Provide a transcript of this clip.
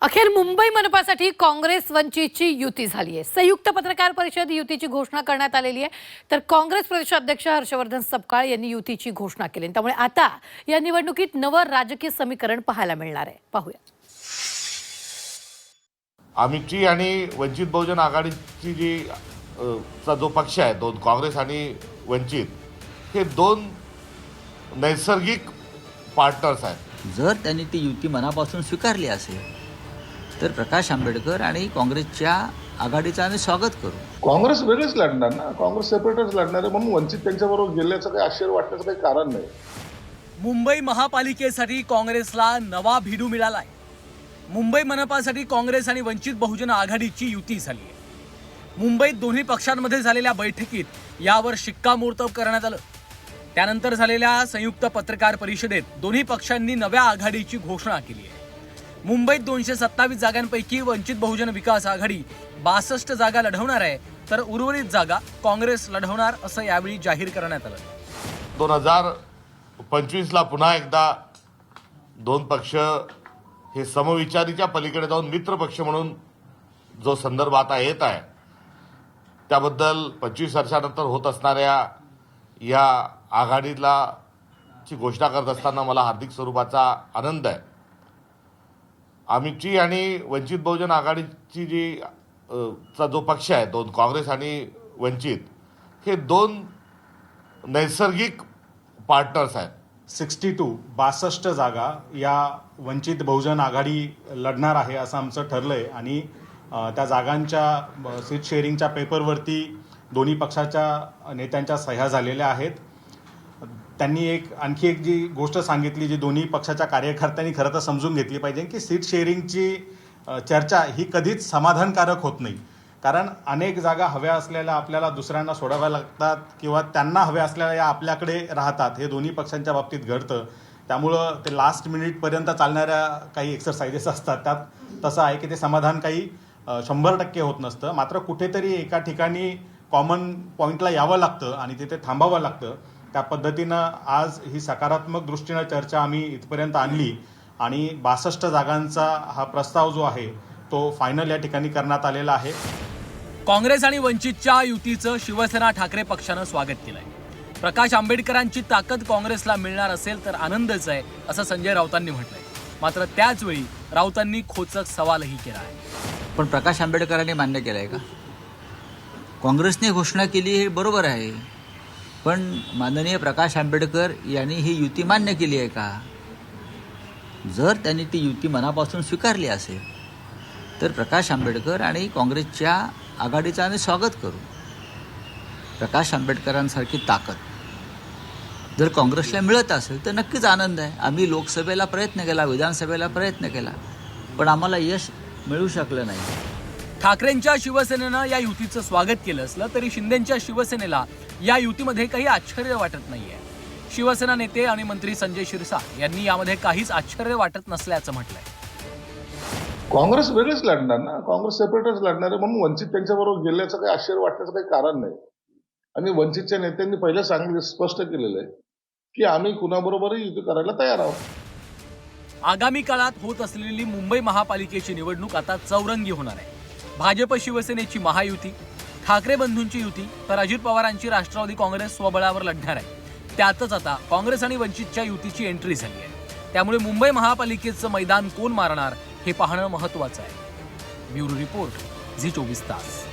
अखेर मुंबई मनपासाठी काँग्रेस वंचितची युती झाली आहे। संयुक्त पत्रकार परिषद युतीची घोषणा करण्यात आलेली आहे। तर काँग्रेस प्रदेशाध्यक्ष हर्षवर्धन सपकाळ यांनी युतीची घोषणा केली। त्यामुळे आता या निवडणुकीत नवं राजकीय समीकरण पाहायला मिळणार आहे। पाहूया। आम्हीची आणि वंचित बहुजन आघाडीची जी चा जो पक्ष आहे, दोन काँग्रेस आणि वंचित, हे दोन नैसर्गिक पार्टनर्स आहेत। जर त्यांनी ती युती मनापासून स्वीकारली असेल तर प्रकाश आंबेडकर आणि काँग्रेसच्या आघाडीचं आम्ही स्वागत करू। काँग्रेस वेगळेच लढणार ना, काँग्रेस सेपरेटच लढणार आहे, म्हणून वंचित त्यांच्याबरोबर गेल्याचं काही आश्चर्य वाटण्याचं काही कारण नाही। मुंबई महापालिकेसाठी काँग्रेसला नवा भिडू मिळालाय। मुंबई मनपासाठी काँग्रेस आणि वंचित बहुजन आघाडीची युती झाली आहे। मुंबईत दोन्ही पक्षांमध्ये झालेल्या बैठकीत यावर शिक्कामोर्तब करण्यात आलं। त्यानंतर झालेल्या संयुक्त पत्रकार परिषदेत दोन्ही पक्षांनी नव्या आघाडीची घोषणा केली आहे। मुंबईत 227 जागांपैकी वंचित बहुजन विकास आघाडी 62 जागा लढवणार आहे, तर उर्वरित जागा काँग्रेस लढवणार असं यावेळी जाहीर करण्यात आलं। 2025ला पुन्हा एकदा दोन पक्ष हे समविचारीच्या पलीकडे जाऊन मित्र पक्ष म्हणून जो संदर्भ आता येत आहे, त्याबद्दल 25 वर्षानंतर होत असणाऱ्या या आघाडीला ची घोषणा करत असताना मला हार्दिक स्वरूपाचा आनंद आहे। आम्हीची आणि वंचित बहुजन आघाडीची जी चा जो पक्ष आहे, दोन काँग्रेस आणि वंचित, हे दोन नैसर्गिक पार्टनर्स आहेत। 62 जागा या वंचित बहुजन आघाडी लढणार आहे असं आमचं ठरलंय आणि त्या जागांच्या सीट शेअरिंगच्या पेपरवरती दोन्ही पक्षाच्या नेत्यांच्या सह्या झालेल्या आहेत। त्यांनी आणखी एक जी गोष्ट सांगितली, जी दोन्ही पक्षाच्या कार्यकर्त्यांनी खरं तर समजून घेतली पाहिजे, की सीट शेअरिंगची चर्चा ही कधीच समाधानकारक होत नाही। कारण अनेक जागा हव्या असलेल्या आपल्याला दुसऱ्यांना सोडाव्या लागतात किंवा त्यांना हव्या असलेल्या या आपल्याकडे राहतात। हे दोन्ही पक्षांच्या बाबतीत घडतं। त्यामुळं ते लास्ट मिनिटपर्यंत चालणाऱ्या काही एक्सरसाइजेस असतात, त्यात तसं आहे की ते समाधान काही 100% होत नसतं। मात्र कुठेतरी एका ठिकाणी कॉमन पॉईंटला यावं लागतं आणि तिथे थांबावं लागतं। त्या पद्धतीनं आज ही सकारात्मक दृष्टीनं चर्चा आम्ही इथपर्यंत आणली आणि 62 जागांचा हा प्रस्ताव जो आहे तो फायनल या ठिकाणी करण्यात आलेला आहे। काँग्रेस आणि वंचितच्या युतीचं शिवसेना ठाकरे पक्षानं स्वागत केलंय। प्रकाश आंबेडकरांची ताकद काँग्रेसला मिळणार असेल तर आनंदच आहे असं संजय राऊतांनी म्हटलंय। मात्र त्याचवेळी राऊतांनी खोचक सवालही केला आहे। पण प्रकाश आंबेडकरांनी मान्य केलं आहे का? काँग्रेसने घोषणा केली हे बरोबर आहे, पण माननीय प्रकाश आंबेडकर यांनी ही युती मान्य केली आहे का? जर त्यांनी ती युती मनापासून स्वीकारली असेल तर प्रकाश आंबेडकर आणि काँग्रेसच्या आघाडीचं आम्ही स्वागत करू। प्रकाश आंबेडकरांसारखी ताकद जर काँग्रेसला मिळत असेल तर नक्कीच आनंद आहे। आम्ही लोकसभेला प्रयत्न केला, विधानसभेला प्रयत्न केला, पण आम्हाला यश मिळू शकलं नाही। ठाकरेंच्या शिवसेनेनं या युतीचं स्वागत केलं असलं तरी शिंदेंच्या शिवसेनेला या युतीमध्ये काही आश्चर्य वाटत नाहीये। शिवसेना नेते आणि मंत्री संजय शिरसाट यांनी यामध्ये काहीच आश्चर्य वाटत नसल्याचं म्हटलंय। काँग्रेस वेगळेच लढणार ना, काँग्रेस सेपरेटच लढणार आहे, म्हणून वंचित त्यांच्याबरोबर गेल्याचं काही आश्चर्य वाटण्याचं काही कारण नाही। आणि वंचितच्या नेत्यांनी पहिलं स्पष्ट केलेलं आहे की आम्ही कुणाबरोबरही युती करायला तयार आहोत। आगामी काळात होत असलेली मुंबई महापालिकेची निवडणूक आता चौरंगी होणार आहे। भाजप शिवसेनेची महायुती, ठाकरे बंधूंची युती, तर अजित पवारांची राष्ट्रवादी काँग्रेस स्वबळावर लढणार आहे। त्यातच आता काँग्रेस आणि वंचितच्या युतीची एंट्री झाली आहे। त्यामुळे मुंबई महापालिकेचं मैदान कोण मारणार हे पाहणं महत्त्वाचं आहे। ब्युरो रिपोर्ट, झी 24 तास।